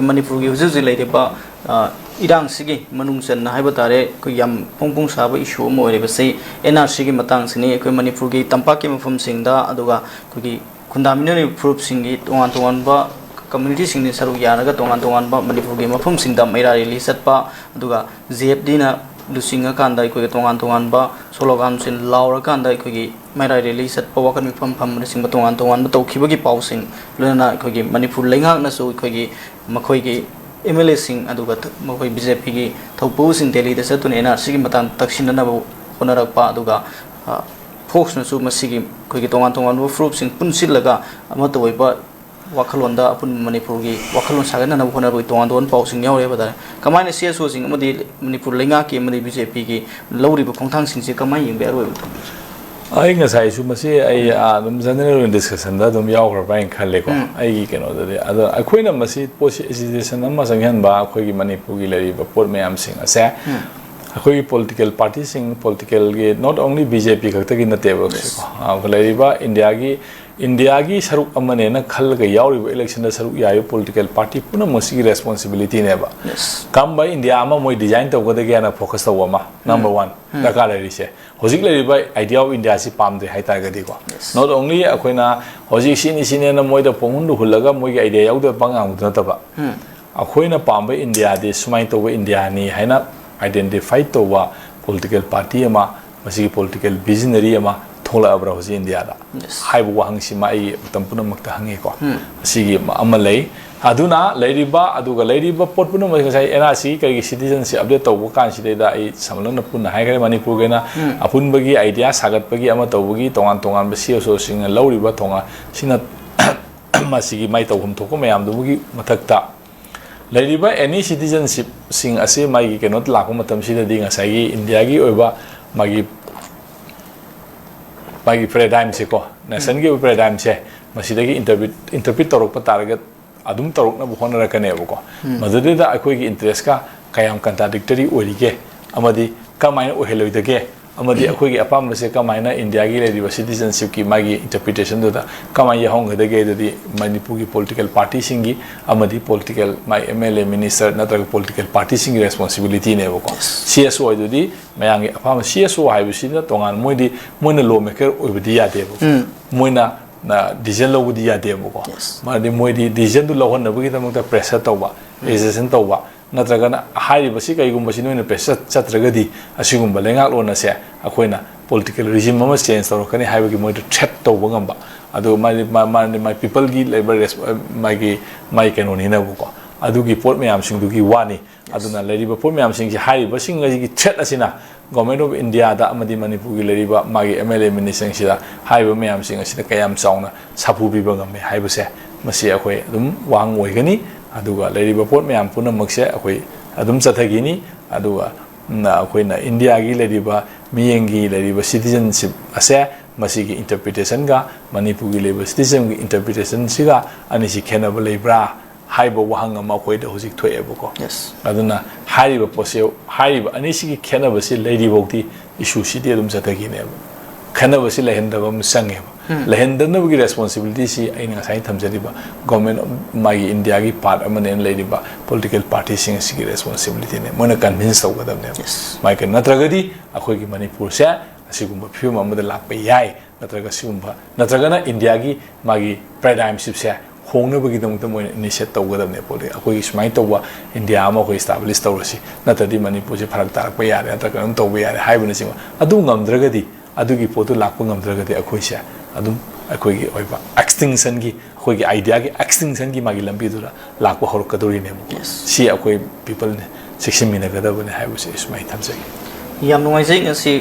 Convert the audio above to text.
manipur gi huzu zilai de ba irang sigi manung chen na haiba tare ko yam pongpong saba issue mo re ba sei NRC gi matang sini ko manipur gi tampak ki mafum singda aduga ko gi fundamental proof singi tongan ba community singni saru yanaga tongan ba manipur gi mafum singda maira release satpa aduga ZFD na lusinga kanda ko gi tongan ba slogan sin laura kanda ko gi maira release satpa wakan mi pham sing ba tongan ba tawkhiba gi pausing lena ko gi manipur lengak na so ko gi makhoi gi MLA sing aduga makhoi BJP gi thaupu sing Delhi da satun NRC gi matang taksin na ba honarakpa aduga folks na su masigi ko gi tongan ba proof sing punsilaga ama to ba wakhalonda apun manipur gi wakhalon sagana na hona ba tongan pausing yaw re ba da kamaina CSO sing amadi manipur lenga ki amadi BJP gi lawri ba khongthang sing se kamai yeng be aroi ai ngasai su masi ai dum general discussion da dum yaw khar ba in khale ko ai gi keno da ado akhoina masi position amma sanghan ba akhoi gi manipur gi lari ba pot mayam sing ase akhoi political party sing political gi not only BJP khakta gi na table ko lari ba India gi saruk amane na khal ga yauri ba election da saruk yayo political party puna masi responsibility ne ba kam ba India ama moi design to goda ga na focus to ma number 1 da ka lari se hojik lari ba idea of India si pam de haita ga di ko not only akoina hojik sini na moi da pongun du hulaga moi ga idea yaw da bangam da ta ba akoina pam ba India de sumai to ba India ni haina identify to wa political party ama masi political visionary ama thola abra hoji India da haibu wahang sima ai tampuna makta hangi ko sigi amalai aduna lairiba aduga lairiba potpuna ma sai NRC kai citizenship update to kan si da ai samlana punna hai gare manipur gena apun bagi idea sagat bagi ama to bagi tongan ba CSO sing lauriba tonga sina masigi mai to hum to ko mayam du bagi mathakta lairiba any citizenship sing ase mai gi kenot lakko matam sida dinga sai gi India gi oiba magi paradigm se ko nation gi paradigm se masidagi interpret torok pa target adum torok na buhona rakane ko madade da akoi gi interest ka kayam contradictory orige amadi kamaina oheloidage amadi akoi gi apam se kamaina India gi le citizenship ki magi interpretation da kamai hong gadage da manipur gi political party singi amadi political my MLA minister natra political party singi responsibility ne ko CSO di mayangi apam CSO haibu sina tongan moina lawmaker obidi ya de moina na decision lo budi ya de ko ma de moidi decision du lo hon na bugi tamta pressure tawba resistance tawba natragana hairi basi kai gum basi noina pressure chatragadi asigum balengak lo na se akoina political regime ma change tawro kani haibu gi moida threat tawba ngamba adu my people gi labor my kanoni na ko adugi pot mayam sing dugi wani aduna leriba pot mayam sing si hai ba sing gi threat asina government of India da amadi manipur gi leriba magi MLA minister sida hai ba mayam sing asida kayam chauna sapu bi ba ngame hai ba se masi akoi adum wang oi gani aduga leriba pot mayam puna makse akoi adum chathagi ni aduga na akoi na India gi leriba miyengi leriba citizenship ase masi gi interpretation ga manipur gi leriba citizenship gi interpretation siga ani si khenaba lebra haiba wahang ama koi da hojik thoe ko yes aduna haiba pose haiba ani sigi khena basi lady bokti issue si de dum satagi ne khena basi lehenda bam sange lehenda na gi responsibility si aina sai thamjari ba government mai India gi part ama ne lady ba political party sing si responsibility ne mona convince to gadam ne mai kan natragadi akoi gi manipur se asigumba film amada lakpa yai natraga na India gi magi paradigm ship se hongna bagi dam ta moina initiate tawgadam ne poli akoi smai tawwa India ama ko establish tawrasi natadi manipur se pharak tarak pa yare ata kan tawba yare haibuna sima adu ngamdragadi adugi potu lakpa ngamdragadi akoi se adum akoi gi oiba extinction gi akoi gi idea gi extinction gi magi lambi dura lakpa horkadori ne si akoi people ne section mina gada bane haibu se smai thamse yam ngai jai ngasi